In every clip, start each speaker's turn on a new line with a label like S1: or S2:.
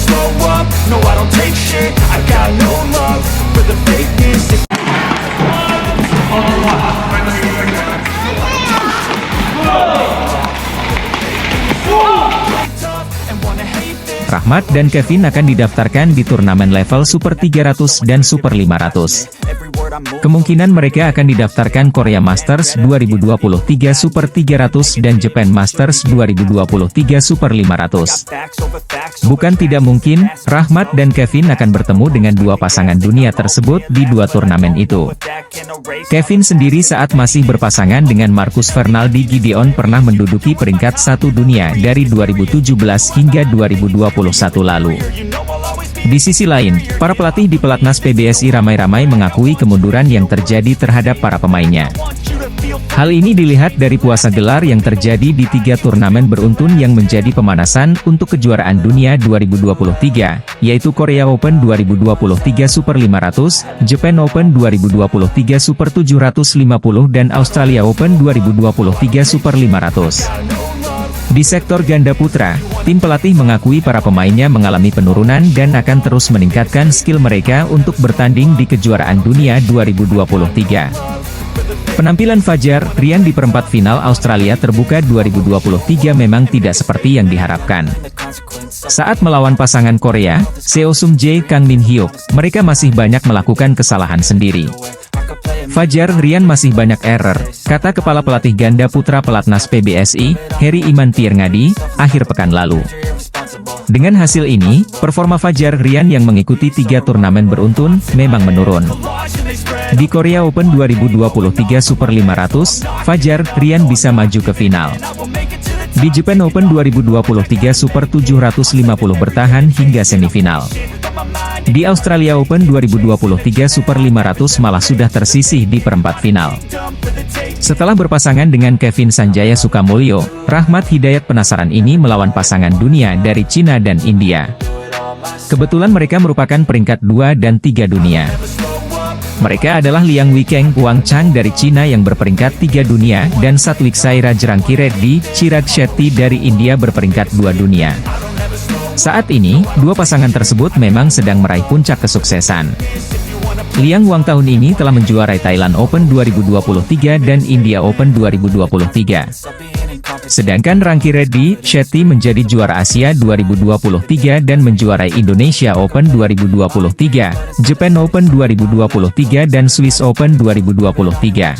S1: slow up, no I don't take shit, I got no love for the fakeness.
S2: Rahmat dan Kevin akan didaftarkan di turnamen level Super 300 dan Super 500. Kemungkinan mereka akan didaftarkan Korea Masters 2023 Super 300 dan Japan Masters 2023 Super 500. Bukan tidak mungkin, Rahmat dan Kevin akan bertemu dengan dua pasangan dunia tersebut di dua turnamen itu. Kevin sendiri saat masih berpasangan dengan Marcus Fernaldi Gideon pernah menduduki peringkat 1 dunia dari 2017 hingga 2021 lalu. Di sisi lain, para pelatih di pelatnas PBSI ramai-ramai mengakui kemunduran yang terjadi terhadap para pemainnya. Hal ini dilihat dari puasa gelar yang terjadi di 3 turnamen beruntun yang menjadi pemanasan untuk kejuaraan dunia 2023, yaitu Korea Open 2023 Super 500, Japan Open 2023 Super 750 dan Australia Open 2023 Super 500. Di sektor ganda putra, tim pelatih mengakui para pemainnya mengalami penurunan dan akan terus meningkatkan skill mereka untuk bertanding di kejuaraan dunia 2023. Penampilan Fajar Rian di perempat final Australia Terbuka 2023 memang tidak seperti yang diharapkan. Saat melawan pasangan Korea, Seo Sung Jae Kang Min Hyuk, mereka masih banyak melakukan kesalahan sendiri. Fajar Rian masih banyak error, kata Kepala Pelatih Ganda Putra Pelatnas PBSI, Heri Iman Tirngadi, akhir pekan lalu. Dengan hasil ini, performa Fajar Rian yang mengikuti 3 turnamen beruntun, memang menurun. Di Korea Open 2023 Super 500, Fajar Rian bisa maju ke final. Di Japan Open 2023 Super 750 bertahan hingga semifinal. Di Australia Open 2023 Super 500 malah sudah tersisih di perempat final. Setelah berpasangan dengan Kevin Sanjaya Sukamulyo, Rahmat Hidayat penasaran ini melawan pasangan dunia dari Cina dan India. Kebetulan mereka merupakan peringkat 2 dan 3 dunia. Mereka adalah Liang Weikeng Wang Chang dari Cina yang berperingkat 3 dunia dan Satwik Sairaj Rankireddy Chirag Shetty dari India berperingkat 2 dunia. Saat ini, dua pasangan tersebut memang sedang meraih puncak kesuksesan. Liang Wang tahun ini telah menjuarai Thailand Open 2023 dan India Open 2023. Sedangkan Rankireddy Shetty menjadi juara Asia 2023 dan menjuarai Indonesia Open 2023, Japan Open 2023 dan Swiss Open 2023.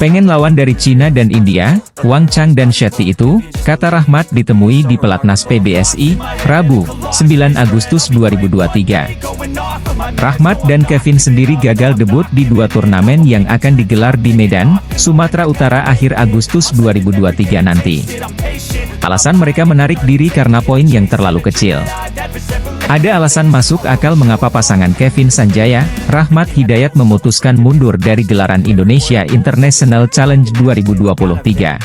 S2: Pengen lawan dari Cina dan India, Wang Chang dan Shetty itu, kata Rahmat ditemui di pelatnas PBSI, Rabu, 9 Agustus 2023. Rahmat dan Kevin sendiri gagal debut di 2 turnamen yang akan digelar di Medan, Sumatera Utara akhir Agustus 2023 nanti. Alasan mereka menarik diri karena poin yang terlalu kecil. Ada alasan masuk akal mengapa pasangan Kevin Sanjaya, Rahmat Hidayat memutuskan mundur dari gelaran Indonesia International Challenge 2023.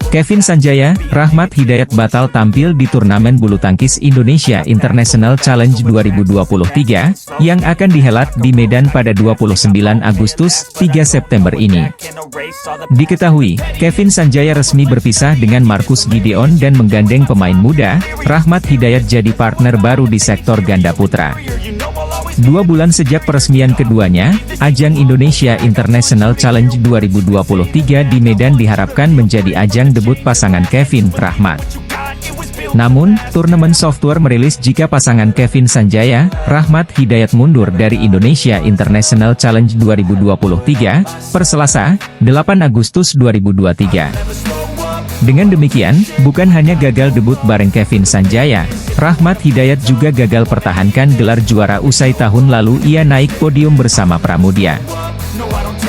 S2: Kevin Sanjaya, Rahmat Hidayat batal tampil di turnamen bulu tangkis Indonesia International Challenge 2023, yang akan dihelat di Medan pada 29 Agustus, 3 September ini. Diketahui, Kevin Sanjaya resmi berpisah dengan Marcus Gideon dan menggandeng pemain muda, Rahmat Hidayat jadi partner baru di sektor ganda putra. 2 bulan sejak peresmian keduanya, ajang Indonesia International Challenge 2023 di Medan diharapkan menjadi ajang debut pasangan Kevin Rahmat. Namun, turnamen software merilis jika pasangan Kevin Sanjaya, Rahmat Hidayat mundur dari Indonesia International Challenge 2023, per Selasa, 8 Agustus 2023. Dengan demikian, bukan hanya gagal debut bareng Kevin Sanjaya, Rahmat Hidayat juga gagal pertahankan gelar juara usai tahun lalu ia naik podium bersama Pramudia.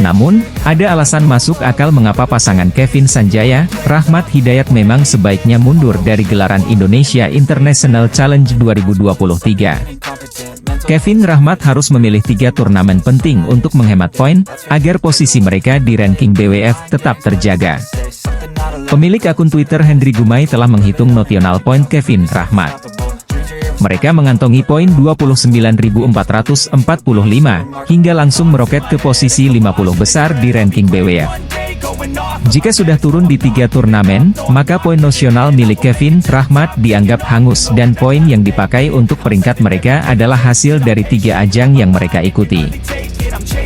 S2: Namun, ada alasan masuk akal mengapa pasangan Kevin Sanjaya, Rahmat Hidayat memang sebaiknya mundur dari gelaran Indonesia International Challenge 2023. Kevin Rahmat harus memilih 3 turnamen penting untuk menghemat poin, agar posisi mereka di ranking BWF tetap terjaga. Pemilik akun Twitter Hendry Gumai telah menghitung notional point Kevin Rahmat. Mereka mengantongi poin 29.445, hingga langsung meroket ke posisi 50 besar di ranking BWF. Jika sudah turun di 3 turnamen, maka poin nasional milik Kevin Rahmat dianggap hangus dan poin yang dipakai untuk peringkat mereka adalah hasil dari 3 ajang yang mereka ikuti.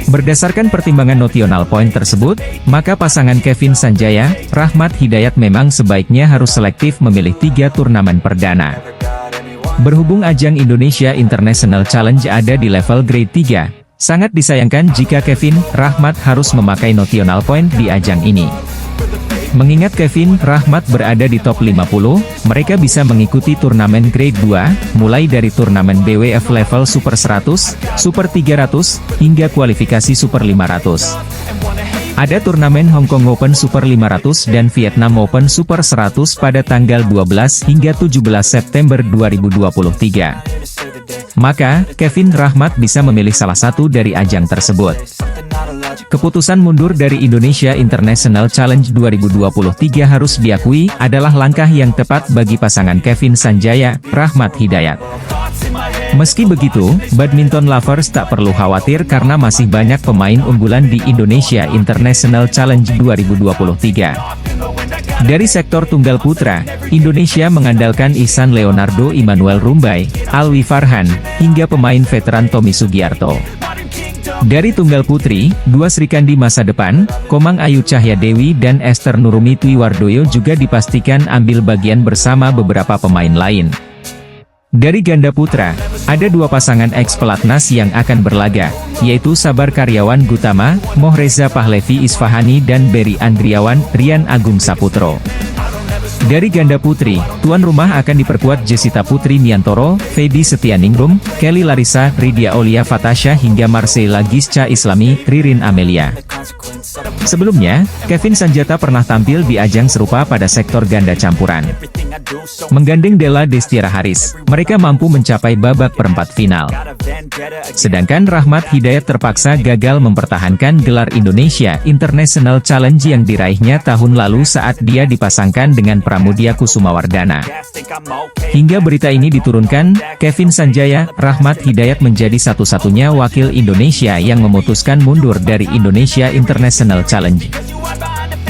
S2: Berdasarkan pertimbangan nasional poin tersebut, maka pasangan Kevin Sanjaya, Rahmat Hidayat memang sebaiknya harus selektif memilih 3 turnamen perdana. Berhubung ajang Indonesia International Challenge ada di level grade 3, sangat disayangkan jika Kevin Rahmat harus memakai national point di ajang ini. Mengingat Kevin Rahmat berada di top 50, mereka bisa mengikuti turnamen grade 2, mulai dari turnamen BWF level Super 100, Super 300, hingga kualifikasi Super 500. Ada turnamen Hong Kong Open Super 500 dan Vietnam Open Super 100 pada tanggal 12 hingga 17 September 2023. Maka, Kevin Rahmat bisa memilih salah satu dari ajang tersebut. Keputusan mundur dari Indonesia International Challenge 2023 harus diakui adalah langkah yang tepat bagi pasangan Kevin Sanjaya, Rahmat Hidayat. Meski begitu, badminton lovers tak perlu khawatir karena masih banyak pemain unggulan di Indonesia International Challenge 2023. Dari sektor tunggal putra, Indonesia mengandalkan Ihsan Leonardo Immanuel Rumbai, Alwi Farhan, hingga pemain veteran Tommy Sugiarto. Dari tunggal putri, 2 Srikandi masa depan, Komang Ayu Cahya Dewi dan Esther Nurumi Twiwardoyo juga dipastikan ambil bagian bersama beberapa pemain lain. Dari ganda putra, ada 2 pasangan ex-pelatnas yang akan berlaga, yaitu Sabar Karyawan Gutama, Mohreza Pahlevi Isfahani dan Berry Andriawan, Rian Agung Saputro. Dari ganda putri, tuan rumah akan diperkuat Jessita Putri Miantoro, Feby Setianingrum, Kelly Larissa, Ridya Aulia Fatasha hingga Marcella Gisca Islami, Ririn Amelia. Sebelumnya, Kevin Sanjata pernah tampil di ajang serupa pada sektor ganda campuran. Menggandeng Della Destiara Haris, mereka mampu mencapai babak perempat final. Sedangkan Rahmat Hidayat terpaksa gagal mempertahankan gelar Indonesia International Challenge yang diraihnya tahun lalu saat dia dipasangkan dengan Pramudia Kusumawardana. Hingga berita ini diturunkan, Kevin Sanjaya, Rahmat Hidayat menjadi satu-satunya wakil Indonesia yang memutuskan mundur dari Indonesia International Challenge.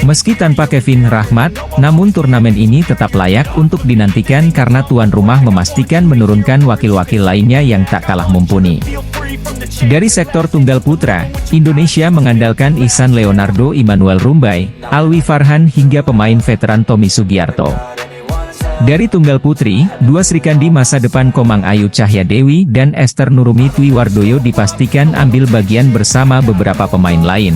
S2: Meski tanpa Kevin Rahmat, namun turnamen ini tetap layak untuk dinantikan karena tuan rumah memastikan menurunkan wakil-wakil lainnya yang tak kalah mumpuni. Dari sektor tunggal putra, Indonesia mengandalkan Ihsan Leonardo Immanuel Rumbai, Alwi Farhan hingga pemain veteran Tommy Sugiarto. Dari tunggal putri, 2 Srikandi masa depan Komang Ayu Cahya Dewi dan Esther Nurumi Twiwardoyo dipastikan ambil bagian bersama beberapa pemain lain.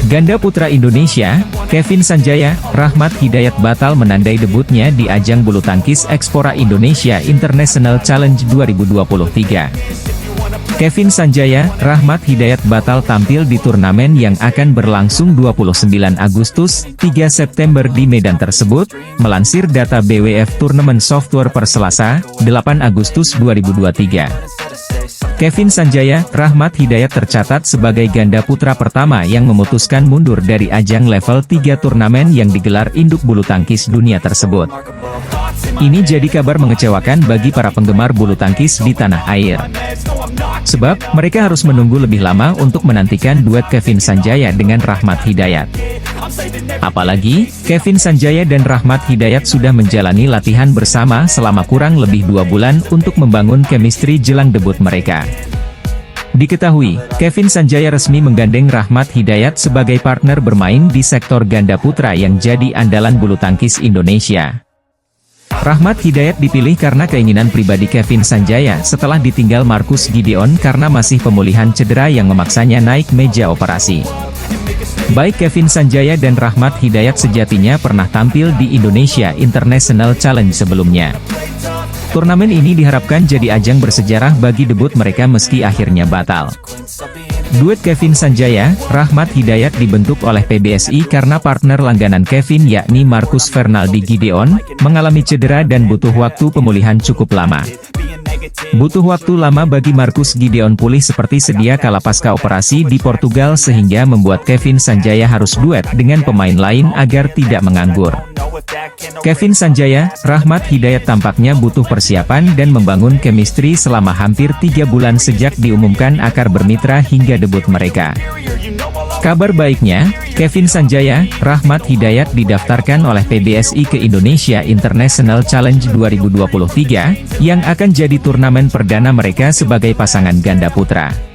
S2: Ganda putra Indonesia, Kevin Sanjaya, Rahmat Hidayat batal menandai debutnya di ajang bulu tangkis Expora Indonesia International Challenge 2023. Kevin Sanjaya, Rahmat Hidayat batal tampil di turnamen yang akan berlangsung 29 Agustus, 3 September di Medan tersebut, melansir data BWF Tournament Software per Selasa, 8 Agustus 2023. Kevin Sanjaya, Rahmat Hidayat tercatat sebagai ganda putra pertama yang memutuskan mundur dari ajang level 3 turnamen yang digelar induk bulu tangkis dunia tersebut. Ini jadi kabar mengecewakan bagi para penggemar bulu tangkis di tanah air. Sebab, mereka harus menunggu lebih lama untuk menantikan duet Kevin Sanjaya dengan Rahmat Hidayat. Apalagi, Kevin Sanjaya dan Rahmat Hidayat sudah menjalani latihan bersama selama kurang lebih 2 bulan untuk membangun chemistry jelang debut mereka. Diketahui, Kevin Sanjaya resmi menggandeng Rahmat Hidayat sebagai partner bermain di sektor ganda putra yang jadi andalan bulu tangkis Indonesia. Rahmat Hidayat dipilih karena keinginan pribadi Kevin Sanjaya setelah ditinggal Marcus Gideon karena masih pemulihan cedera yang memaksanya naik meja operasi. Baik Kevin Sanjaya dan Rahmat Hidayat sejatinya pernah tampil di Indonesia International Challenge sebelumnya. Turnamen ini diharapkan jadi ajang bersejarah bagi debut mereka meski akhirnya batal. Duet Kevin Sanjaya, Rahmat Hidayat dibentuk oleh PBSI karena partner langganan Kevin yakni Marcus Fernaldi Gideon, mengalami cedera dan butuh waktu pemulihan cukup lama. Butuh waktu lama bagi Marcus Gideon pulih seperti sedia kala pasca operasi di Portugal sehingga membuat Kevin Sanjaya harus duet dengan pemain lain agar tidak menganggur. Kevin Sanjaya, Rahmat Hidayat tampaknya butuh persiapan dan membangun chemistry selama hampir 3 bulan sejak diumumkan akan bermitra hingga debut mereka. Kabar baiknya, Kevin Sanjaya, Rahmat Hidayat didaftarkan oleh PBSI ke Indonesia International Challenge 2023, yang akan jadi turnamen perdana mereka sebagai pasangan ganda putra.